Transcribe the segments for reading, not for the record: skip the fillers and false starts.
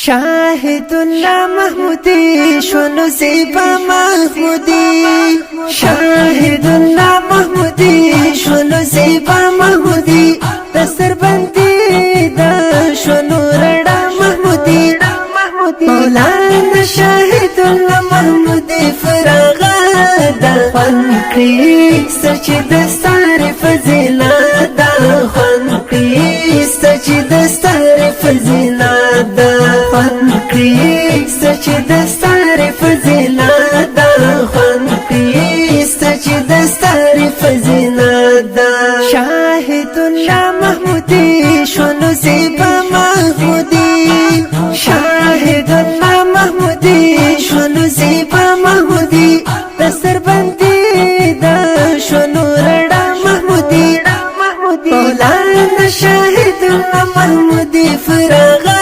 شاهد الله محمودی شونو زیبا محمودی شاهد الله محمودی شونو زیبا محمودی دستر بندی دا شونو رڑا محمودی مولانا شاهد الله محمودی فراغا دا خنقی سچ دستار فضیلا دا خنقی سچ دستار فضیلا دا خنقی سچ دستار فضیلا دا خنقی سچ دستار فضیلا دا شاهد الله محمودی شونو زیبا محمودی شاهد الله محمودی شونو زیبا محمودی دستر بندی دا شونو رڑا محمودی مولانا شاهد الله محمودی فراغا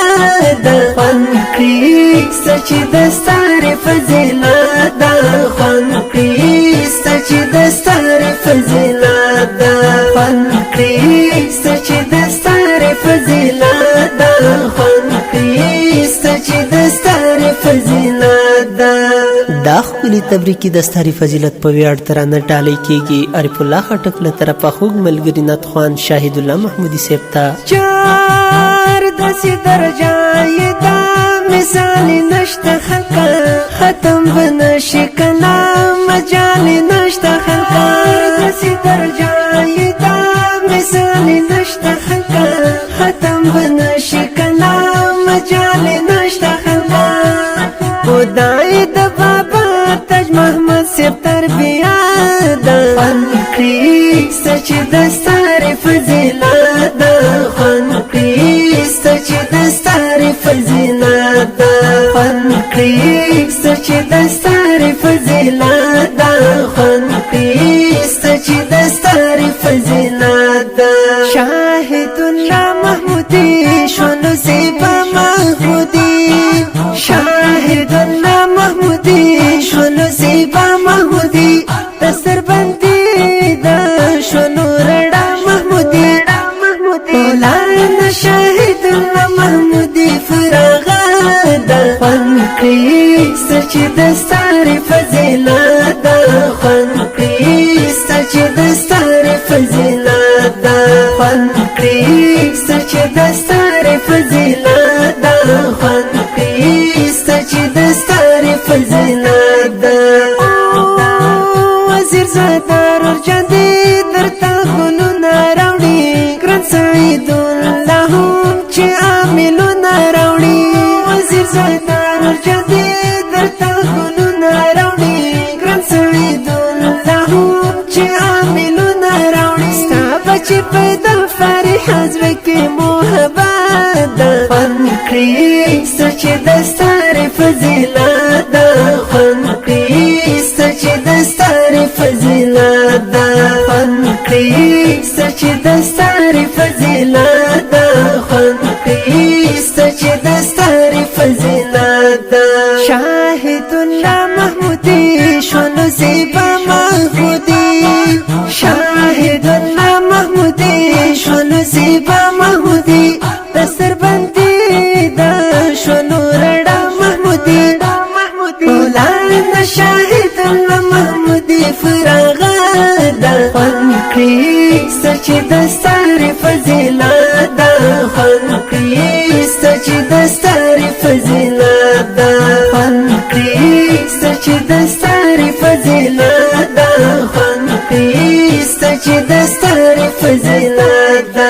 دا خنقی سچ دستار فضیلا دا خنقی سچ دستار فضیلا دا خنقی سچ دستار فضیلا دا خنقی سچ دستار فضیلا دا خپل تبریکی دستاری فضیلت په ویاړ ترانه ډالۍ کیږي عارف الله خټک له طرفه خوږ ملګری نتخوان شاهد الله محمودي صاحب ته چار داسې درجه دا مثال نشته خلقا ختم بنشي کلام مجال نشته خلقا داسې درجه دا مثال نشته خلقا ختم بنشي کلام مجال نشته خلقا خدای د بابا تاج محمد صاحب تربیه دا خنقی سچ دستار فضیلا دا خنقی سچ دستار فضیلا دا خنقی سچ دستار فضیلا دا خنقی سچ دستار فضیلا دا شاهد الله محمودی شونو زیبا محمودی شاهد الله محمودی شونو زیبا محمودی دستر بندی دا شونو رڑا محمودی مولانا شاهد الله محمودی فراغا دا خنقی سچ دستار فضیلا دا خنقی سچ دستار فضیلا دا خنقی سچ دستار فضیلا دا خنقی سچ دستار فضیلا دا وزیر زادار ارجاندی درتا گلونا راوڑی گران سعید اللہ هم چه عاملونا راوڑی وزیر زادار ارجاندی درتا گلونا راوڑی گران سعید اللہ هم چه عاملونا راوڑی ستا بچی پیدا فارح حزبکی محبت دا خنقی سچ دستار فضیلا دا خنقی سچ دستار فضیلا دا خنقی سچ دستار فضیلا دا خنقی سچ دستار فضیلا دا شاهد الله محمودی شونو زیبا محمودی شاهد الله محمودی شونو زیبا محمودی دستر بندی دا شونو رڑا محمودی مولانا شاهد الله محمودی فراغا دا خنقی سچ دستار فضیلا دا خنقی سچ دستار فضیلا دا خنقی سچ دستار فضیلا دا خنقی سچ دستار فضیلا دا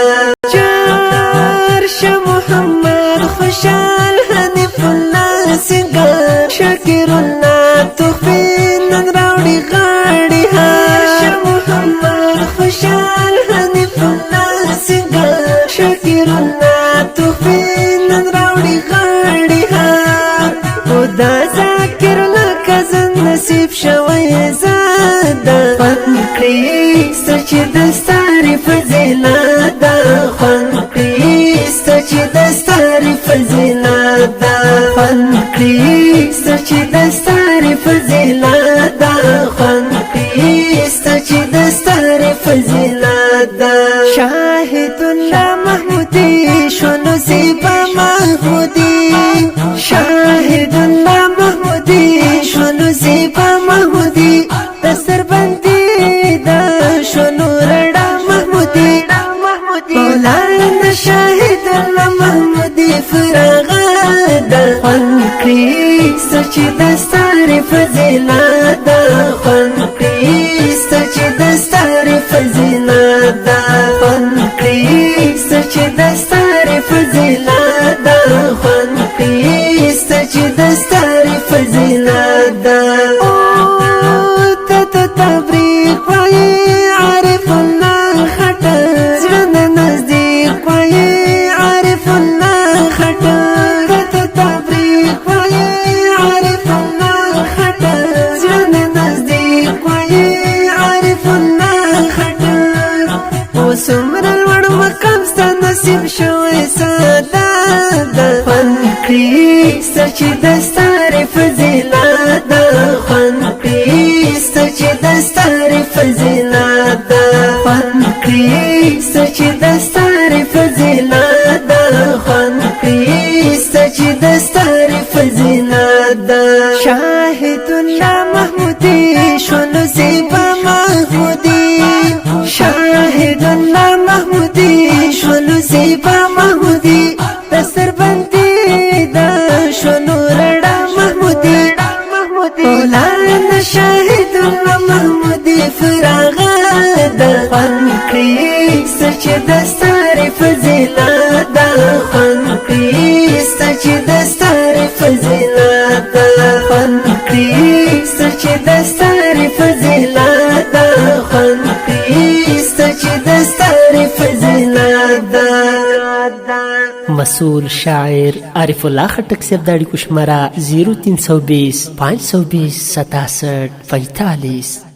چارش محمد خوشال حنیف الله سنگار شاکر الله تخفین نن راوڑی غاڑی هار محمد خوشال حنیف الله سنگار شاکر الله تخفین نن راوڑی غاڑی هار خدا ذاکر لکه زن نصیب شوی زادا خنقی سچ دستار فضیلا دا خنقی سچ دستار فضیلا دا خنقی سچ دستار فضیلا دا خنقی سچ دستار فضیلا دا شاهد الله محمودی شونو زیبا محمودی شاهد الله محمودي شونو زیبا محمودي دستر بندي دا شونو رډا محمودي مولانا شاهد الله محمودي فراغا دا خوان کړي سچ دستار فضیلت دا خوان کړي سچ دستار فضیلت دا خوان کړي سچ دستار فضیلت دا خوان کړي سچ دستار فضیلت دا تبریک وای عارف الله خټه زړه نزدیک وای عارف الله خټه تبریک وای عارف الله خټه زړه نزدیک وای عارف الله خټه وسمر الوړ مقام ست نصیب شوی ساده خوان کړي سچ دستار فضیلت دا خوان کړي سچ دستار فضیلت دا خوان کړي سچ دستار فضیلت دا خوان کړي سچ دستار فضیلت دا شاهد الله محمودي شونو زیبا محمودي شاهد الله محمودي شونو زیبا محمودي دستر بندي دا شونو رډا محمودي مولانا شاهد الله محمودي فراغا دا خوان کړي سچ دستار فضیلت دا خوان کړي سچ دستار فضیلت دا خوان کړي سچ دستار فضیلت دا خوان کړي سچ دستار فضیلت دا مسؤول شاعر عارف الله خټک صاحب د اړیکو شماره 0320 520 67 45